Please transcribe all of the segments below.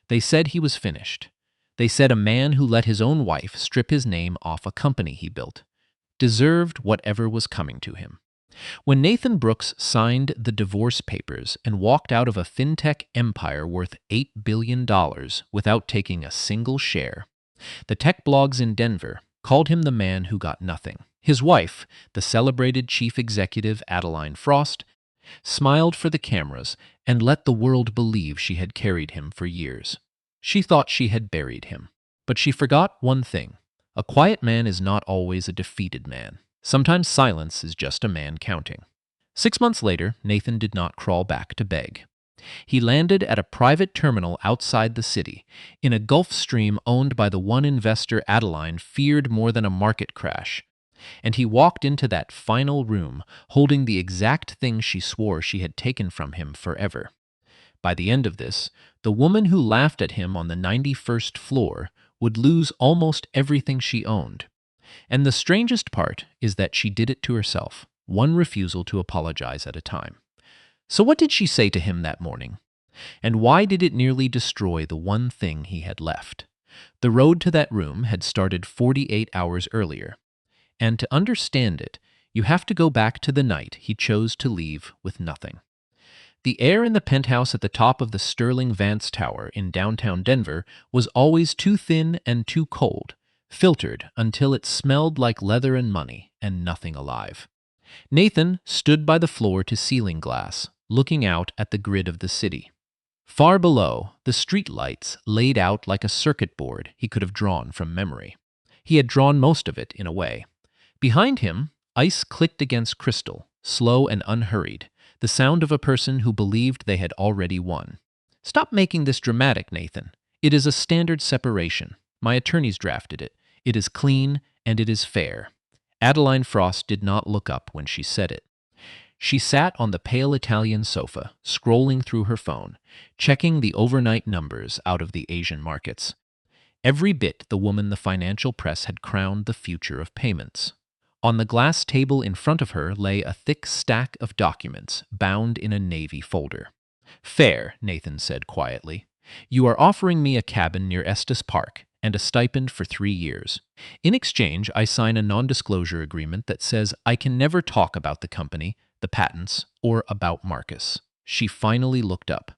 They said he was finished. They said a man who let his own wife strip his name off a company he built deserved whatever was coming to him. When Nathan Brooks signed the divorce papers and walked out of a fintech empire worth $8 billion without taking a single share, the tech blogs in Denver called him the man who got nothing. His wife, the celebrated chief executive Adeline Frost, smiled for the cameras and let the world believe she had carried him for years. She thought she had buried him. But she forgot one thing. A quiet man is not always a defeated man. Sometimes silence is just a man counting. 6 months later, Nathan did not crawl back to beg. He landed at a private terminal outside the city, in a Gulf Stream owned by the one investor Adeline feared more than a market crash. And he walked into that final room holding the exact thing she swore she had taken from him forever. By the end of this, the woman who laughed at him on the 91st floor would lose almost everything she owned. And the strangest part is that she did it to herself, one refusal to apologize at a time. So what did she say to him that morning? And why did it nearly destroy the one thing he had left? The road to that room had started 48 hours earlier. And to understand it, you have to go back to the night he chose to leave with nothing. The air in the penthouse at the top of the Sterling Vance Tower in downtown Denver was always too thin and too cold, filtered until it smelled like leather and money and nothing alive. Nathan stood by the floor-to-ceiling glass, looking out at the grid of the city. Far below, the street lights laid out like a circuit board he could have drawn from memory. He had drawn most of it, in a way. Behind him, ice clicked against crystal, slow and unhurried, the sound of a person who believed they had already won. Stop making this dramatic, Nathan. It is a standard separation. My attorneys drafted it. It is clean and it is fair. Adeline Frost did not look up when she said it. She sat on the pale Italian sofa, scrolling through her phone, checking the overnight numbers out of the Asian markets. Every bit the woman the financial press had crowned the future of payments. On the glass table in front of her lay a thick stack of documents bound in a navy folder. "Fair," Nathan said quietly. "You are offering me a cabin near Estes Park and a stipend for 3 years. In exchange, I sign a non-disclosure agreement that says I can never talk about the company, the patents, or about Marcus." She finally looked up.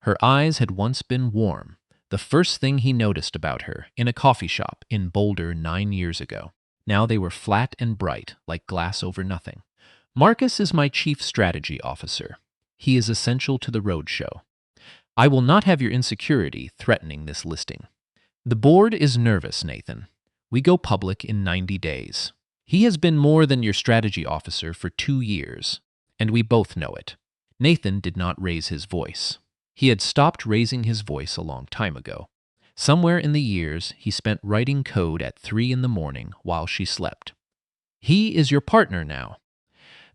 Her eyes had once been warm, the first thing he noticed about her in a coffee shop in Boulder 9 years ago. Now they were flat and bright, like glass over nothing. "Marcus is my chief strategy officer. He is essential to the roadshow. I will not have your insecurity threatening this listing. The board is nervous, Nathan. We go public in 90 days. He has been more than your strategy officer for 2 years, and we both know it." Nathan did not raise his voice. He had stopped raising his voice a long time ago. Somewhere in the years, he spent writing code at 3 in the morning while she slept. He is your partner now.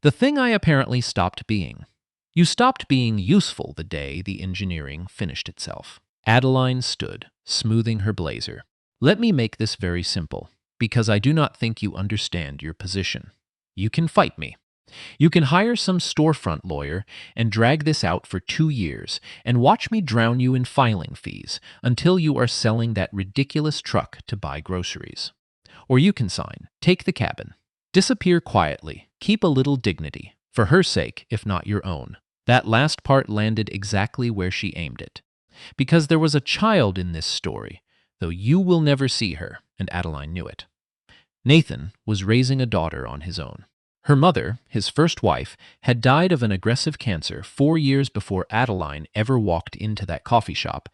The thing I apparently stopped being. You stopped being useful the day the engineering finished itself. Adeline stood, smoothing her blazer. "Let me make this very simple, because I do not think you understand your position. You can fight me. You can hire some storefront lawyer and drag this out for 2 years and watch me drown you in filing fees until you are selling that ridiculous truck to buy groceries. Or you can sign, take the cabin, disappear quietly, keep a little dignity, for her sake if not your own." That last part landed exactly where she aimed it. Because there was a child in this story, though you will never see her, and Adeline knew it. Nathan was raising a daughter on his own. Her mother, his first wife, had died of an aggressive cancer 4 years before Adeline ever walked into that coffee shop,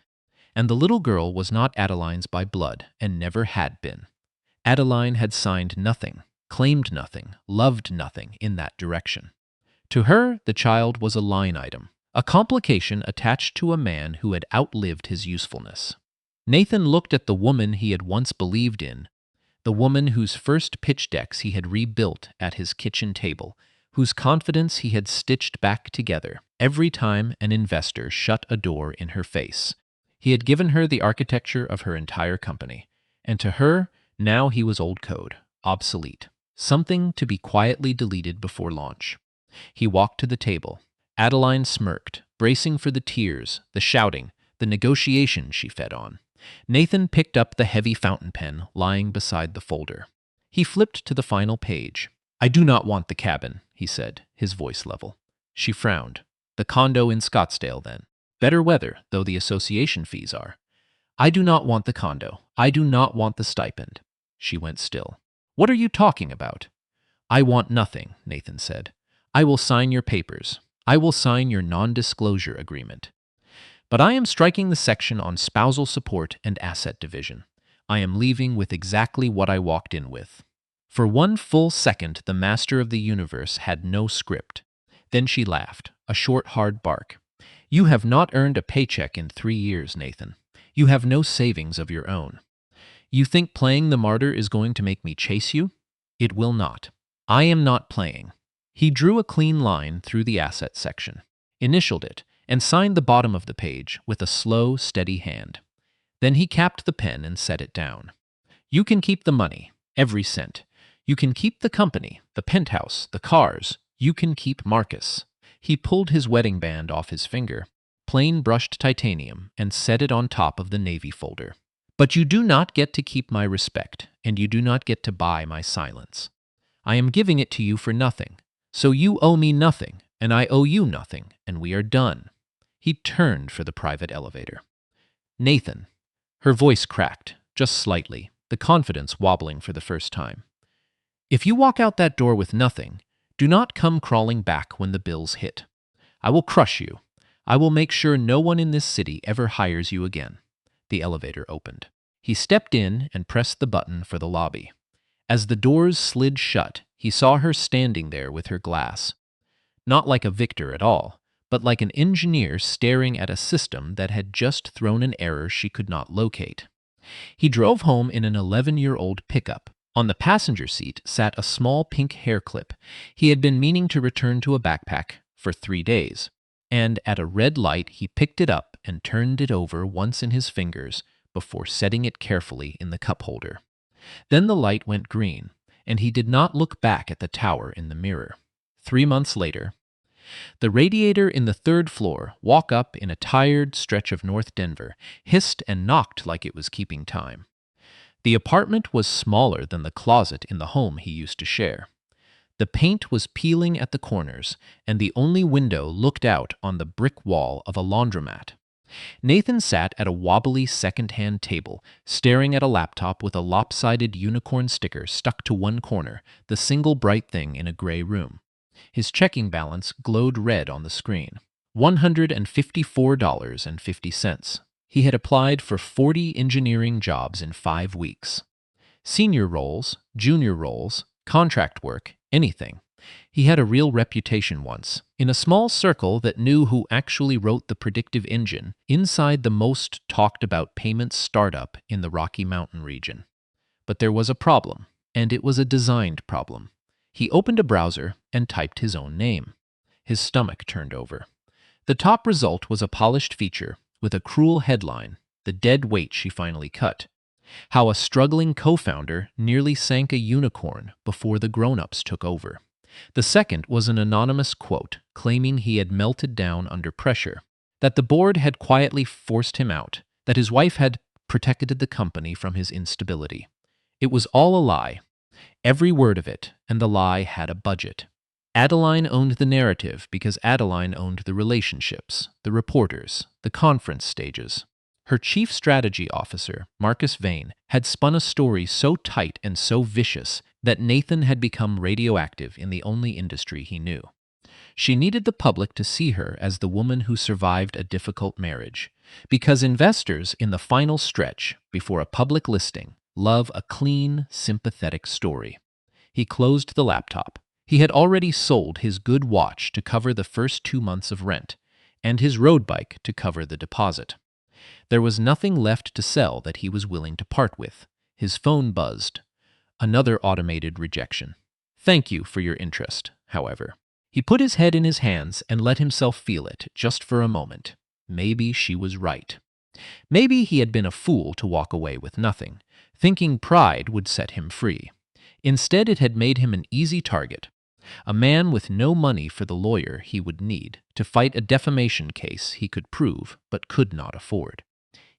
and the little girl was not Adeline's by blood and never had been. Adeline had signed nothing, claimed nothing, loved nothing in that direction. To her, the child was a line item, a complication attached to a man who had outlived his usefulness. Nathan looked at the woman he had once believed in, the woman whose first pitch decks he had rebuilt at his kitchen table, whose confidence he had stitched back together every time an investor shut a door in her face. He had given her the architecture of her entire company, and to her, now he was old code, obsolete, something to be quietly deleted before launch. He walked to the table. Adeline smirked, bracing for the tears, the shouting, the negotiation she fed on. Nathan picked up the heavy fountain pen lying beside the folder. He flipped to the final page. "I do not want the cabin," he said, his voice level. She frowned. "The condo in Scottsdale, then. Better weather, though the association fees are." "I do not want the condo. I do not want the stipend." She went still. "What are you talking about?" "I want nothing," Nathan said. "I will sign your papers. I will sign your non-disclosure agreement. But I am striking the section on spousal support and asset division. I am leaving with exactly what I walked in with." For one full second, the master of the universe had no script. Then she laughed, a short, hard bark. "You have not earned a paycheck in 3 years, Nathan. You have no savings of your own. You think playing the martyr is going to make me chase you? It will not. I am not playing." He drew a clean line through the asset section, initialed it, and signed the bottom of the page with a slow, steady hand. Then he capped the pen and set it down. "You can keep the money, every cent. You can keep the company, the penthouse, the cars. You can keep Marcus." He pulled his wedding band off his finger, plain brushed titanium, and set it on top of the navy folder. "But you do not get to keep my respect, and you do not get to buy my silence. I am giving it to you for nothing. So you owe me nothing, and I owe you nothing, and we are done." He turned for the private elevator. "Nathan." Her voice cracked, just slightly, the confidence wobbling for the first time. "If you walk out that door with nothing, do not come crawling back when the bills hit. I will crush you. I will make sure no one in this city ever hires you again." The elevator opened. He stepped in and pressed the button for the lobby. As the doors slid shut, he saw her standing there with her glass. Not like a victor at all, but like an engineer staring at a system that had just thrown an error she could not locate. He drove home in an 11-year-old pickup. On the passenger seat sat a small pink hair clip. He had been meaning to return to a backpack for 3 days. And at a red light, he picked it up and turned it over once in his fingers before setting it carefully in the cup holder. Then the light went green, and he did not look back at the tower in the mirror. 3 months later, the radiator in the 3rd floor, walk up in a tired stretch of North Denver, hissed and knocked like it was keeping time. The apartment was smaller than the closet in the home he used to share. The paint was peeling at the corners, and the only window looked out on the brick wall of a laundromat. Nathan sat at a wobbly second-hand table, staring at a laptop with a lopsided unicorn sticker stuck to one corner, the single bright thing in a gray room. His checking balance glowed red on the screen. $154.50. He had applied for 40 engineering jobs in 5 weeks. Senior roles, junior roles, contract work, anything. He had a real reputation once, in a small circle that knew who actually wrote the predictive engine inside the most talked-about payments startup in the Rocky Mountain region. But there was a problem, and it was a designed problem. He opened a browser and typed his own name. His stomach turned over. The top result was a polished feature with a cruel headline, "The dead weight she finally cut." How a struggling co-founder nearly sank a unicorn before the grown-ups took over. The second was an anonymous quote claiming he had melted down under pressure, that the board had quietly forced him out, that his wife had protected the company from his instability. It was all a lie, every word of it, and the lie had a budget. Adeline owned the narrative because Adeline owned the relationships, the reporters, the conference stages. Her chief strategy officer, Marcus Vane, had spun a story so tight and so vicious that Nathan had become radioactive in the only industry he knew. She needed the public to see her as the woman who survived a difficult marriage, because investors in the final stretch before a public listing love a clean, sympathetic story. He closed the laptop. He had already sold his good watch to cover the first 2 months of rent, and his road bike to cover the deposit. There was nothing left to sell that he was willing to part with. His phone buzzed. Another automated rejection. "Thank you for your interest," however. He put his head in his hands and let himself feel it, just for a moment. Maybe she was right. Maybe he had been a fool to walk away with nothing, thinking pride would set him free. Instead, it had made him an easy target. A man with no money for the lawyer he would need to fight a defamation case he could prove but could not afford.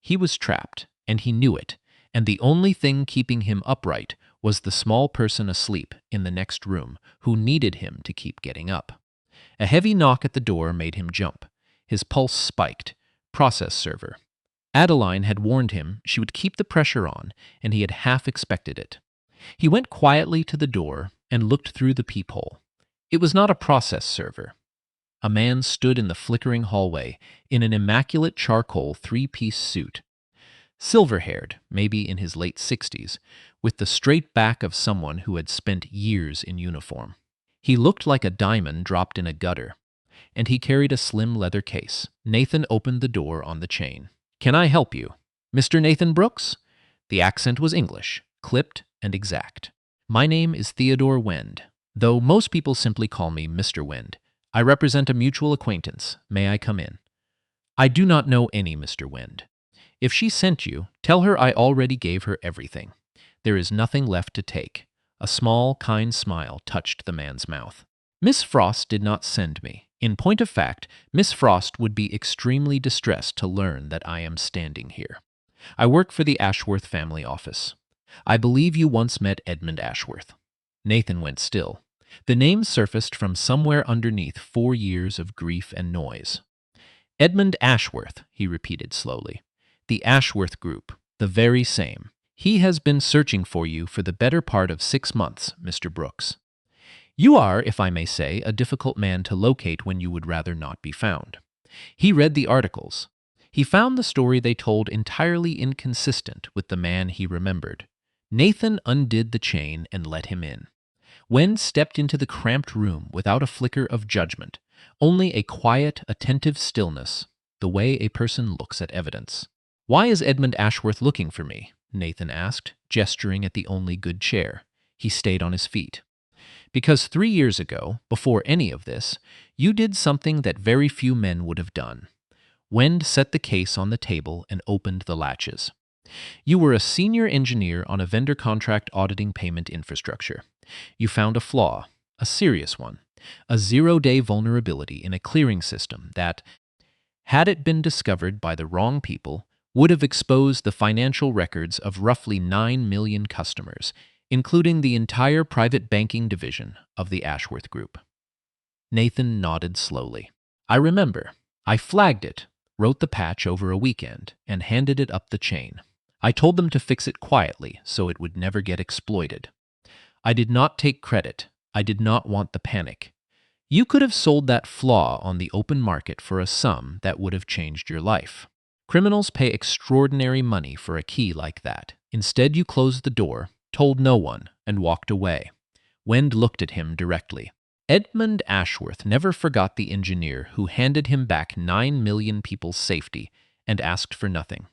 He was trapped, and he knew it, and the only thing keeping him upright was the small person asleep in the next room who needed him to keep getting up. A heavy knock at the door made him jump. His pulse spiked. Process server. Adeline had warned him she would keep the pressure on, and he had half expected it. He went quietly to the door and looked through the peephole. It was not a process server. A man stood in the flickering hallway in an immaculate charcoal three-piece suit. Silver-haired, maybe in his late 60s, with the straight back of someone who had spent years in uniform. He looked like a diamond dropped in a gutter, and he carried a slim leather case. Nathan opened the door on the chain. "Can I help you? Mr. Nathan Brooks?" The accent was English, clipped and exact. "My name is Theodore Wend, though most people simply call me Mr. Wend. I represent a mutual acquaintance. May I come in?" "I do not know any Mr. Wend. If she sent you, tell her I already gave her everything. There is nothing left to take." A small, kind smile touched the man's mouth. "Miss Frost did not send me. In point of fact, Miss Frost would be extremely distressed to learn that I am standing here. I work for the Ashworth family office. I believe you once met Edmund Ashworth." Nathan went still. The name surfaced from somewhere underneath 4 years of grief and noise. "Edmund Ashworth," he repeated slowly. "The Ashworth Group, the very same. He has been searching for you for the better part of 6 months, Mr. Brooks. You are, if I may say, a difficult man to locate when you would rather not be found. He read the articles. He found the story they told entirely inconsistent with the man he remembered. Nathan undid the chain and let him in. Wend stepped into the cramped room without a flicker of judgment, only a quiet, attentive stillness, the way a person looks at evidence. "Why is Edmund Ashworth looking for me?" Nathan asked, gesturing at the only good chair. He stayed on his feet. "Because 3 years ago, before any of this, you did something that very few men would have done." Wend set the case on the table and opened the latches. "You were a senior engineer on a vendor contract auditing payment infrastructure. You found a flaw, a serious one, a 0-day vulnerability in a clearing system that, had it been discovered by the wrong people, would have exposed the financial records of roughly 9 million customers, including the entire private banking division of the Ashworth Group." Nathan nodded slowly. "I remember. I flagged it, wrote the patch over a weekend, and handed it up the chain. I told them to fix it quietly so it would never get exploited. I did not take credit. I did not want the panic. You could have sold that flaw on the open market for a sum that would have changed your life. Criminals pay extraordinary money for a key like that. Instead, you closed the door, told no one, and walked away." Wend looked at him directly. Edmund Ashworth never forgot the engineer who handed him back 9 million people's safety and asked for nothing.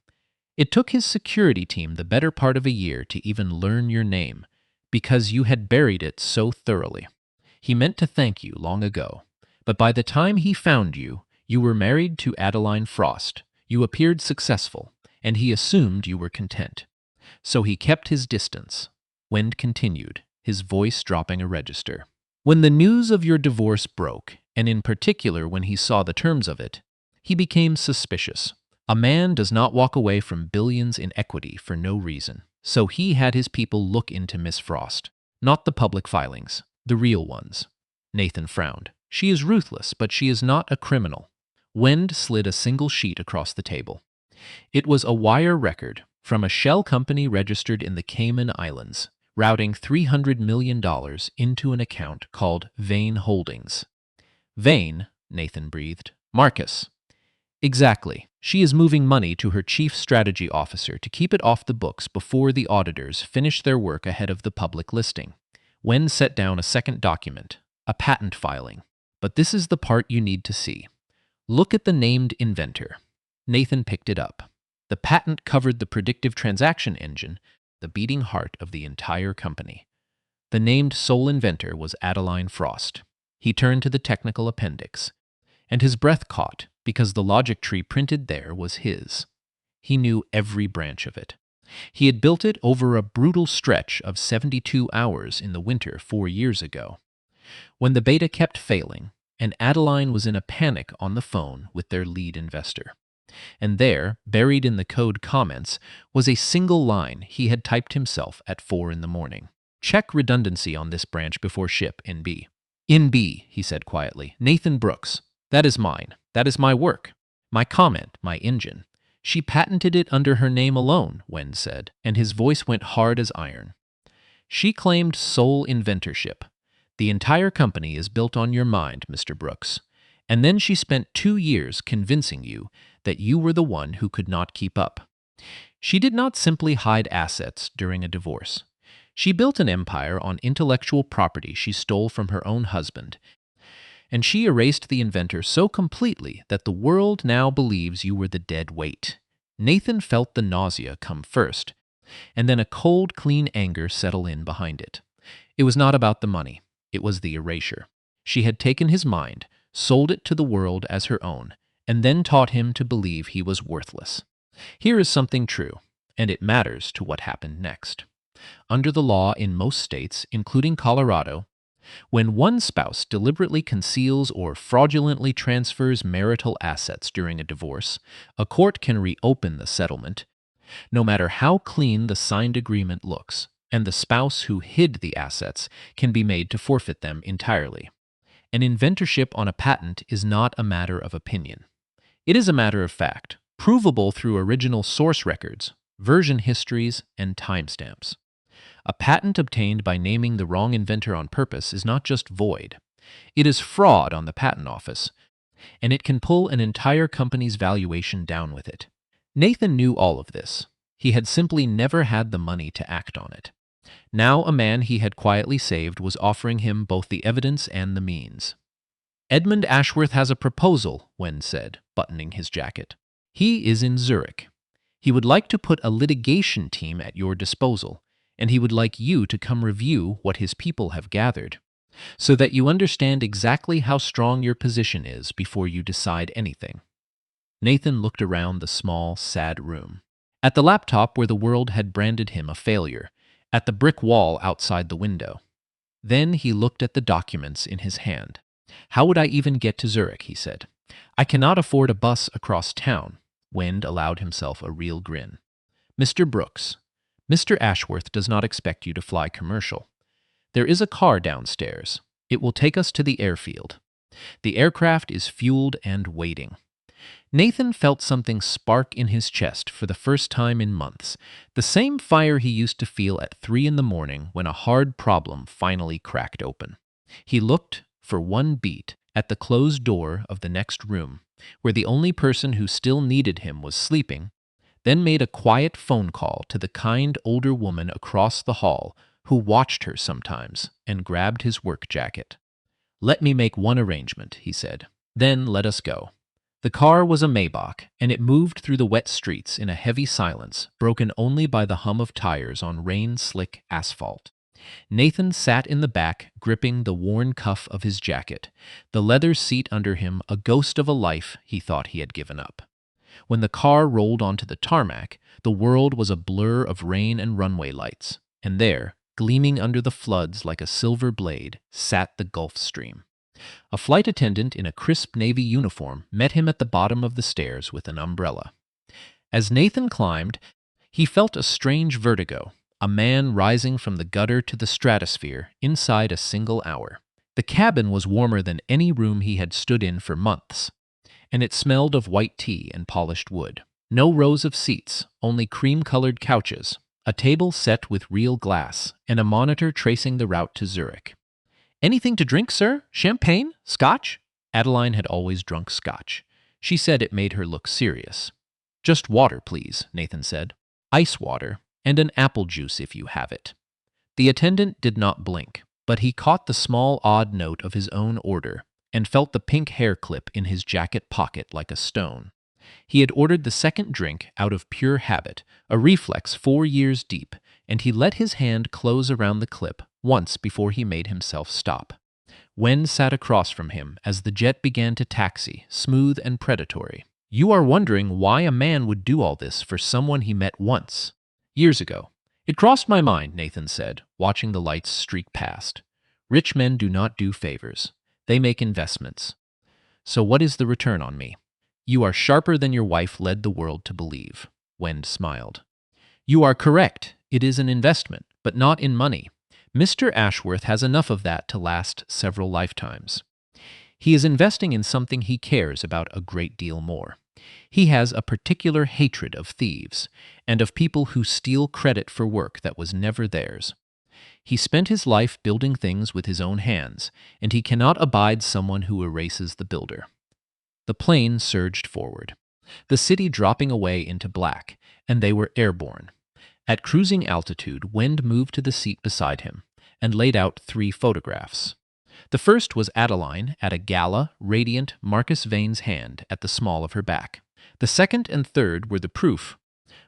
"It took his security team the better part of a year to even learn your name, because you had buried it so thoroughly. He meant to thank you long ago, but by the time he found you, you were married to Adeline Frost. You appeared successful, and he assumed you were content. So he kept his distance." Wend continued, his voice dropping a register. "When the news of your divorce broke, and in particular when he saw the terms of it, he became suspicious. A man does not walk away from billions in equity for no reason. So he had his people look into Miss Frost. Not the public filings, the real ones." Nathan frowned. "She is ruthless, but she is not a criminal." Wend slid a single sheet across the table. It was a wire record from a shell company registered in the Cayman Islands, routing $300 million into an account called Vane Holdings. "Vane," Nathan breathed. "Marcus." "Exactly. She is moving money to her chief strategy officer to keep it off the books before the auditors finish their work ahead of the public listing." Wend set down a second document, a patent filing. "But this is the part you need to see. Look at the named inventor." Nathan picked it up. The patent covered the predictive transaction engine, the beating heart of the entire company. The named sole inventor was Adeline Frost. He turned to the technical appendix, and his breath caught because the logic tree printed there was his. He knew every branch of it. He had built it over a brutal stretch of 72 hours in the winter 4 years ago. when the beta kept failing, and Adeline was in a panic on the phone with their lead investor. And there, buried in the code comments, was a single line he had typed himself at 4 in the morning. Check redundancy on this branch before ship in B. In B, he said quietly. Nathan Brooks. That is mine. That is my work. My comment, my engine. She patented it under her name alone, Wen said, and his voice went hard as iron. She claimed sole inventorship. The entire company is built on your mind, Mr. Brooks. And then she spent 2 years convincing you that you were the one who could not keep up. She did not simply hide assets during a divorce. She built an empire on intellectual property she stole from her own husband, and she erased the inventor so completely that the world now believes you were the dead weight. Nathan felt the nausea come first, and then a cold, clean anger settle in behind it. It was not about the money. It was the erasure. She had taken his mind, sold it to the world as her own, and then taught him to believe he was worthless. Here is something true, and it matters to what happened next. Under the law in most states, including Colorado, when one spouse deliberately conceals or fraudulently transfers marital assets during a divorce, a court can reopen the settlement, no matter how clean the signed agreement looks, and the spouse who hid the assets can be made to forfeit them entirely. An inventorship on a patent is not a matter of opinion. It is a matter of fact, provable through original source records, version histories, and timestamps. A patent obtained by naming the wrong inventor on purpose is not just void. It is fraud on the patent office, and it can pull an entire company's valuation down with it. Nathan knew all of this. He had simply never had the money to act on it. Now a man he had quietly saved was offering him both the evidence and the means. Edmund Ashworth has a proposal, Wen said, buttoning his jacket. He is in Zurich. He would like to put a litigation team at your disposal, and he would like you to come review what his people have gathered, so that you understand exactly how strong your position is before you decide anything. Nathan looked around the small, sad room. At the laptop where the world had branded him a failure, at the brick wall outside the window. Then he looked at the documents in his hand. How would I even get to Zurich, he said. I cannot afford a bus across town. Wend allowed himself a real grin. Mr. Brooks, Mr. Ashworth does not expect you to fly commercial. There is a car downstairs. It will take us to the airfield. The aircraft is fueled and waiting. Nathan felt something spark in his chest for the first time in months, the same fire he used to feel at 3 in the morning when a hard problem finally cracked open. He looked, for one beat, at the closed door of the next room, where the only person who still needed him was sleeping, then made a quiet phone call to the kind older woman across the hall who watched her sometimes and grabbed his work jacket. Let me make one arrangement, he said. Then let us go. The car was a Maybach, and it moved through the wet streets in a heavy silence, broken only by the hum of tires on rain-slick asphalt. Nathan sat in the back, gripping the worn cuff of his jacket, the leather seat under him a ghost of a life he thought he had given up. When the car rolled onto the tarmac, the world was a blur of rain and runway lights, and there, gleaming under the floods like a silver blade, sat the Gulf Stream. A flight attendant in a crisp Navy uniform met him at the bottom of the stairs with an umbrella. As Nathan climbed, he felt a strange vertigo, a man rising from the gutter to the stratosphere inside a single hour. The cabin was warmer than any room he had stood in for months, and it smelled of white tea and polished wood. No rows of seats, only cream-colored couches, a table set with real glass, and a monitor tracing the route to Zurich. Anything to drink, sir? Champagne? Scotch? Adeline had always drunk scotch. She said it made her look serious. Just water, please, Nathan said. Ice water, and an apple juice if you have it. The attendant did not blink, but he caught the small odd note of his own order and felt the pink hair clip in his jacket pocket like a stone. He had ordered the second drink out of pure habit, a reflex 4 years deep, and he let his hand close around the clip once before he made himself stop. Wen sat across from him as the jet began to taxi, smooth and predatory. You are wondering why a man would do all this for someone he met once, years ago. It crossed my mind, Nathan said, watching the lights streak past. Rich men do not do favors. They make investments. So what is the return on me? You are sharper than your wife led the world to believe. Wend smiled. You are correct. It is an investment, but not in money. Mr. Ashworth has enough of that to last several lifetimes. He is investing in something he cares about a great deal more. He has a particular hatred of thieves and of people who steal credit for work that was never theirs. He spent his life building things with his own hands, and he cannot abide someone who erases the builder. The plane surged forward, the city dropping away into black, and they were airborne. At cruising altitude, Wend moved to the seat beside him and laid out 3 photographs. The first was Adeline at a gala, radiant Marcus Vane's hand at the small of her back. The second and third were the proof.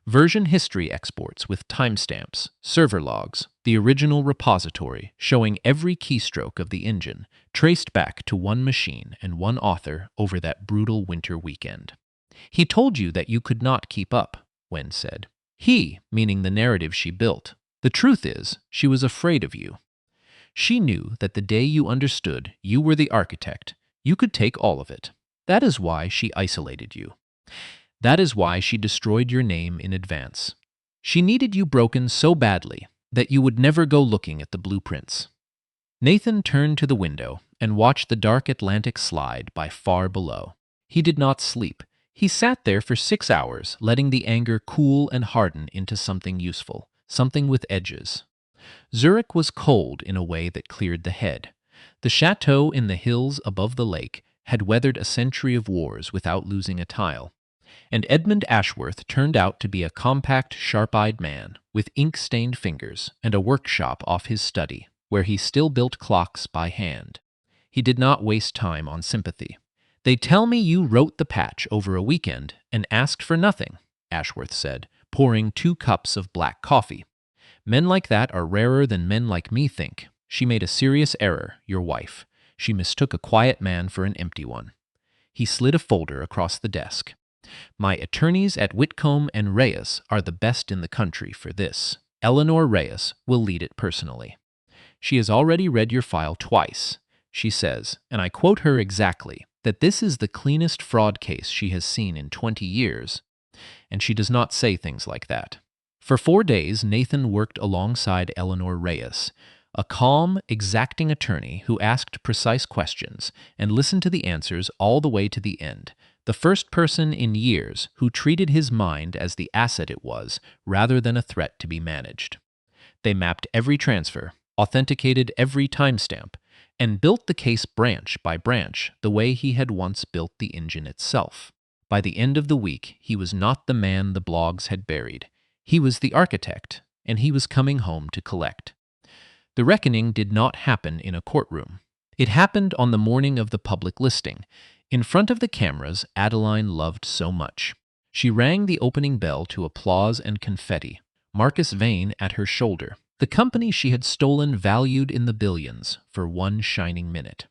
Version history exports with timestamps, server logs, the original repository showing every keystroke of the engine, traced back to one machine and one author over that brutal winter weekend. He told you that you could not keep up, Wen said. He, meaning the narrative she built. The truth is, she was afraid of you. She knew that the day you understood you were the architect, you could take all of it. That is why she isolated you. That is why she destroyed your name in advance. She needed you broken so badly that you would never go looking at the blueprints. Nathan turned to the window and watched the dark Atlantic slide by far below. He did not sleep. He sat there for 6 hours, letting the anger cool and harden into something useful, something with edges. Zurich was cold in a way that cleared the head. The chateau in the hills above the lake had weathered a century of wars without losing a tile. And Edmund Ashworth turned out to be a compact, sharp-eyed man with ink-stained fingers and a workshop off his study, where he still built clocks by hand. He did not waste time on sympathy. They tell me you wrote the patch over a weekend and asked for nothing, Ashworth said, pouring 2 cups of black coffee. Men like that are rarer than men like me think. She made a serious error, your wife. She mistook a quiet man for an empty one. He slid a folder across the desk. My attorneys at Whitcomb and Reyes are the best in the country for this. Eleanor Reyes will lead it personally. She has already read your file twice. She says, and I quote her exactly, that this is the cleanest fraud case she has seen in 20 years. And she does not say things like that. For 4 days, Nathan worked alongside Eleanor Reyes, a calm, exacting attorney who asked precise questions and listened to the answers all the way to the end. The first person in years who treated his mind as the asset it was, rather than a threat to be managed. They mapped every transfer, authenticated every timestamp, and built the case branch by branch the way he had once built the engine itself. By the end of the week, he was not the man the blogs had buried. He was the architect, and he was coming home to collect. The reckoning did not happen in a courtroom. It happened on the morning of the public listing, in front of the cameras Adeline loved so much. She rang the opening bell to applause and confetti, Marcus Vane at her shoulder, the company she had stolen valued in the billions for one shining minute.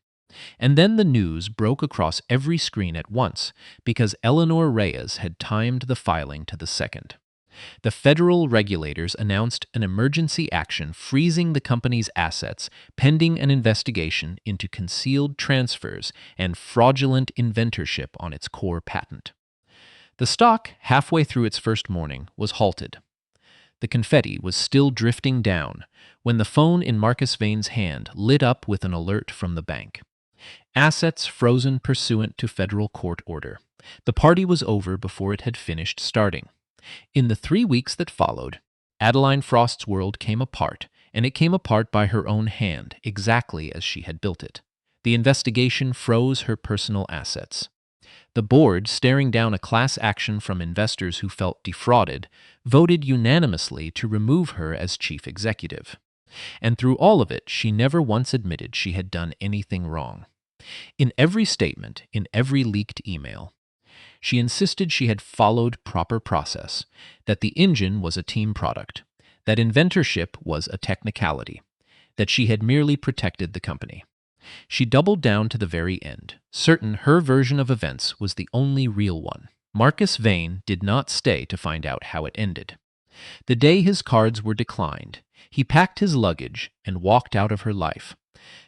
And then the news broke across every screen at once because Eleanor Reyes had timed the filing to the second. The federal regulators announced an emergency action freezing the company's assets pending an investigation into concealed transfers and fraudulent inventorship on its core patent. The stock, halfway through its first morning, was halted. The confetti was still drifting down when the phone in Marcus Vane's hand lit up with an alert from the bank. Assets frozen pursuant to federal court order. The party was over before it had finished starting. In the 3 weeks that followed, Adeline Frost's world came apart, and it came apart by her own hand, exactly as she had built it. The investigation froze her personal assets. The board, staring down a class action from investors who felt defrauded, voted unanimously to remove her as chief executive. And through all of it, she never once admitted she had done anything wrong. In every statement, in every leaked email, she insisted she had followed proper process, that the engine was a team product, that inventorship was a technicality, that she had merely protected the company. She doubled down to the very end, certain her version of events was the only real one. Marcus Vane did not stay to find out how it ended. The day his cards were declined, he packed his luggage and walked out of her life,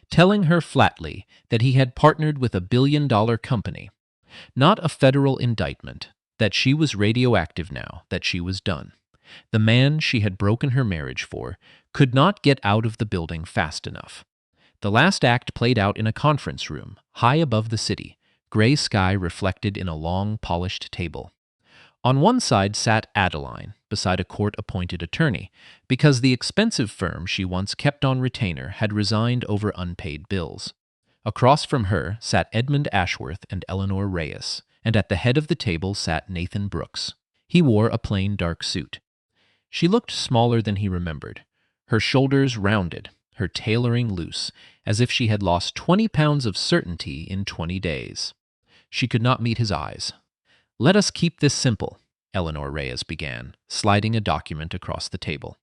telling her flatly that he had partnered with a billion-dollar company, not a federal indictment, that she was radioactive now, that she was done. The man she had broken her marriage for could not get out of the building fast enough. The last act played out in a conference room, high above the city, gray sky reflected in a long, polished table. On one side sat Adeline, beside a court-appointed attorney, because the expensive firm she once kept on retainer had resigned over unpaid bills. Across from her sat Edmund Ashworth and Eleanor Reyes, and at the head of the table sat Nathan Brooks. He wore a plain dark suit. She looked smaller than he remembered, her shoulders rounded, her tailoring loose, as if she had lost 20 pounds of certainty in 20 days. She could not meet his eyes. "Let us keep this simple," Eleanor Reyes began, sliding a document across the table.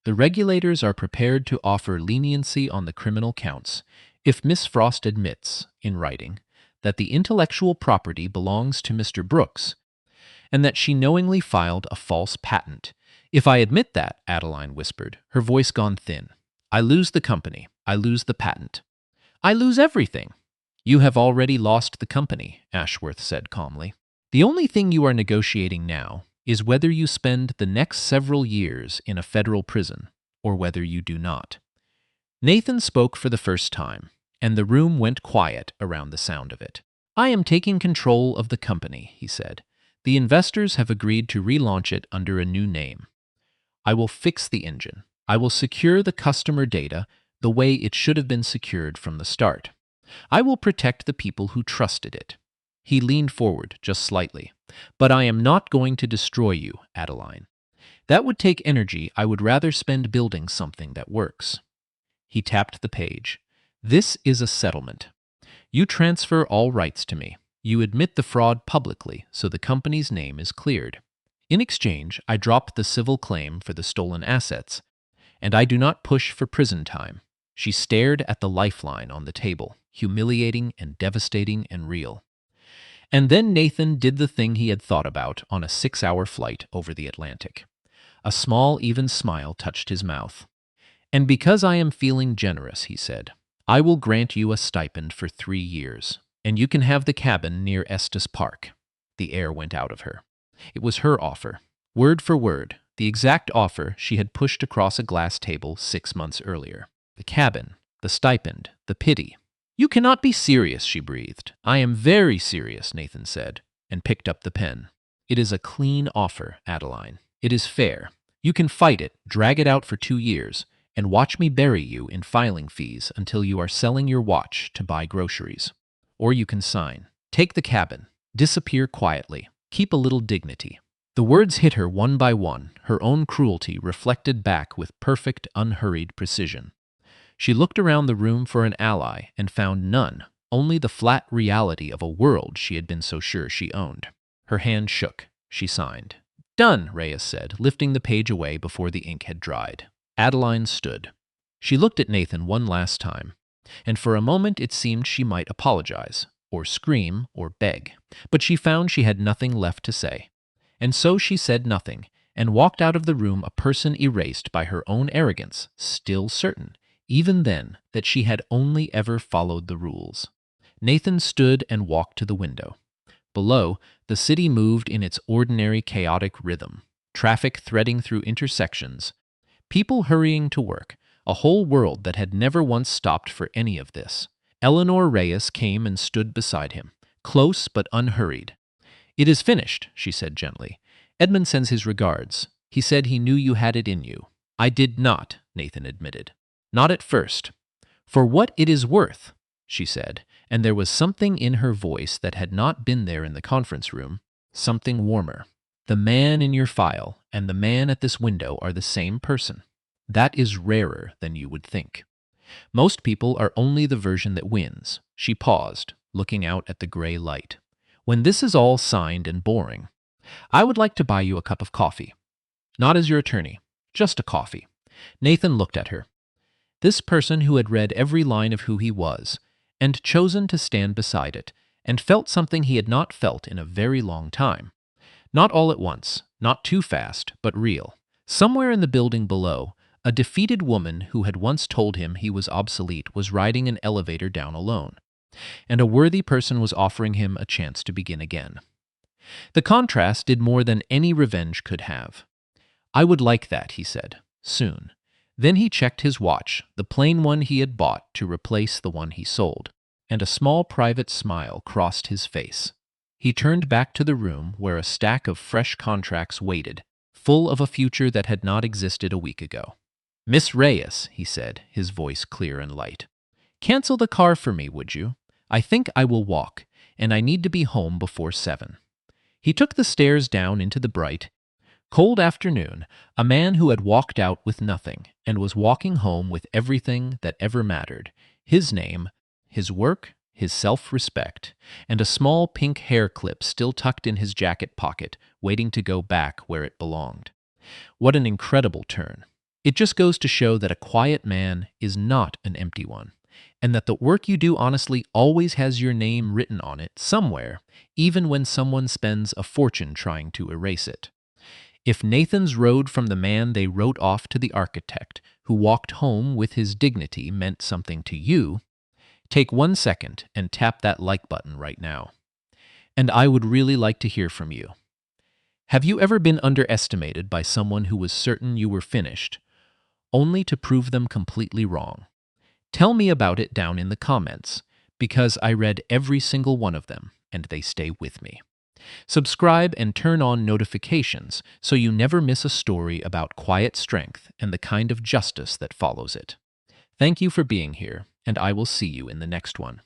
"The regulators are prepared to offer leniency on the criminal counts if Miss Frost admits, in writing, that the intellectual property belongs to Mr. Brooks and that she knowingly filed a false patent." "If I admit that," Adeline whispered, her voice gone thin, "I lose the company, I lose the patent. I lose everything." "You have already lost the company," Ashworth said calmly. "The only thing you are negotiating now is whether you spend the next several years in a federal prison or whether you do not." Nathan spoke for the first time, and the room went quiet around the sound of it. "I am taking control of the company," he said. "The investors have agreed to relaunch it under a new name. I will fix the engine. I will secure the customer data the way it should have been secured from the start. I will protect the people who trusted it." He leaned forward just slightly. "But I am not going to destroy you, Adeline. That would take energy I would rather spend building something that works." He tapped the page. "This is a settlement. You transfer all rights to me. You admit the fraud publicly so the company's name is cleared. In exchange, I drop the civil claim for the stolen assets, and I do not push for prison time." She stared at the lifeline on the table, humiliating and devastating and real. And then Nathan did the thing he had thought about on a 6-hour flight over the Atlantic. A small, even smile touched his mouth. "And because I am feeling generous," he said, "I will grant you a stipend for 3 years, and you can have the cabin near Estes Park." The air went out of her. It was her offer, word for word, the exact offer she had pushed across a glass table 6 months earlier. The cabin, the stipend, the pity. "You cannot be serious," she breathed. "I am very serious," Nathan said, and picked up the pen. "It is a clean offer, Adeline. It is fair. You can fight it, drag it out for 2 years, and watch me bury you in filing fees until you are selling your watch to buy groceries. Or you can sign. Take the cabin. Disappear quietly. Keep a little dignity." The words hit her one by one, her own cruelty reflected back with perfect, unhurried precision. She looked around the room for an ally and found none, only the flat reality of a world she had been so sure she owned. Her hand shook. She signed. "Done," Reyes said, lifting the page away before the ink had dried. Adeline stood. She looked at Nathan one last time, and for a moment it seemed she might apologize, or scream, or beg, but she found she had nothing left to say. And so she said nothing, and walked out of the room a person erased by her own arrogance, still certain, even then, that she had only ever followed the rules. Nathan stood and walked to the window. Below, the city moved in its ordinary chaotic rhythm, traffic threading through intersections, people hurrying to work, a whole world that had never once stopped for any of this. Eleanor Reyes came and stood beside him, close but unhurried. "It is finished," she said gently. "Edmund sends his regards. He said he knew you had it in you." "I did not," Nathan admitted. "Not at first. For what it is worth," she said, and there was something in her voice that had not been there in the conference room, something warmer. "The man in your file and the man at this window are the same person. That is rarer than you would think. Most people are only the version that wins." She paused, looking out at the gray light. "When this is all signed and boring, I would like to buy you a cup of coffee. Not as your attorney, just a coffee." Nathan looked at her. This person who had read every line of who he was, and chosen to stand beside it, and felt something he had not felt in a very long time. Not all at once, not too fast, but real. Somewhere in the building below, a defeated woman who had once told him he was obsolete was riding an elevator down alone, and a worthy person was offering him a chance to begin again. The contrast did more than any revenge could have. "I would like that," he said, "soon." Then he checked his watch, the plain one he had bought to replace the one he sold, and a small private smile crossed his face. He turned back to the room where a stack of fresh contracts waited, full of a future that had not existed a week ago. "Miss Reyes," he said, his voice clear and light, "cancel the car for me, would you? I think I will walk, and I need to be home before 7. He took the stairs down into the bright, cold afternoon, a man who had walked out with nothing and was walking home with everything that ever mattered: his name, his work, his self-respect, and a small pink hair clip still tucked in his jacket pocket, waiting to go back where it belonged. What an incredible turn. It just goes to show that a quiet man is not an empty one, and that the work you do honestly always has your name written on it somewhere, even when someone spends a fortune trying to erase it. If Nathan's road from the man they wrote off to the architect who walked home with his dignity meant something to you, take 1 second and tap that like button right now. And I would really like to hear from you. Have you ever been underestimated by someone who was certain you were finished, only to prove them completely wrong? Tell me about it down in the comments, because I read every single one of them, and they stay with me. Subscribe and turn on notifications so you never miss a story about quiet strength and the kind of justice that follows it. Thank you for being here, and I will see you in the next one.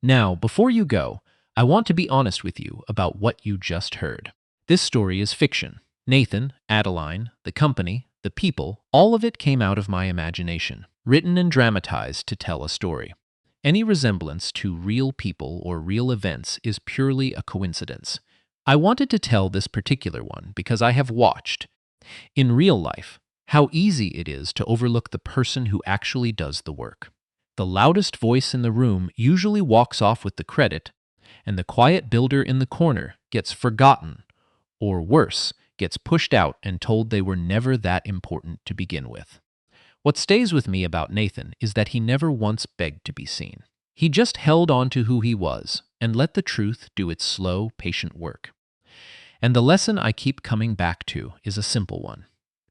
Now, before you go, I want to be honest with you about what you just heard. This story is fiction. Nathan, Adeline, the company, the people, all of it came out of my imagination, written and dramatized to tell a story. Any resemblance to real people or real events is purely a coincidence. I wanted to tell this particular one because I have watched, in real life, how easy it is to overlook the person who actually does the work. The loudest voice in the room usually walks off with the credit, and the quiet builder in the corner gets forgotten, or worse, gets pushed out and told they were never that important to begin with. What stays with me about Nathan is that he never once begged to be seen. He just held on to who he was and let the truth do its slow, patient work. And the lesson I keep coming back to is a simple one.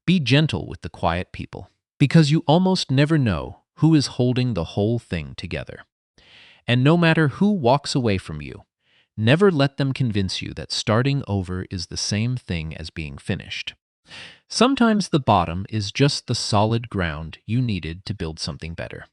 Be gentle with the quiet people, because you almost never know who is holding the whole thing together. And no matter who walks away from you, never let them convince you that starting over is the same thing as being finished. Sometimes the bottom is just the solid ground you needed to build something better.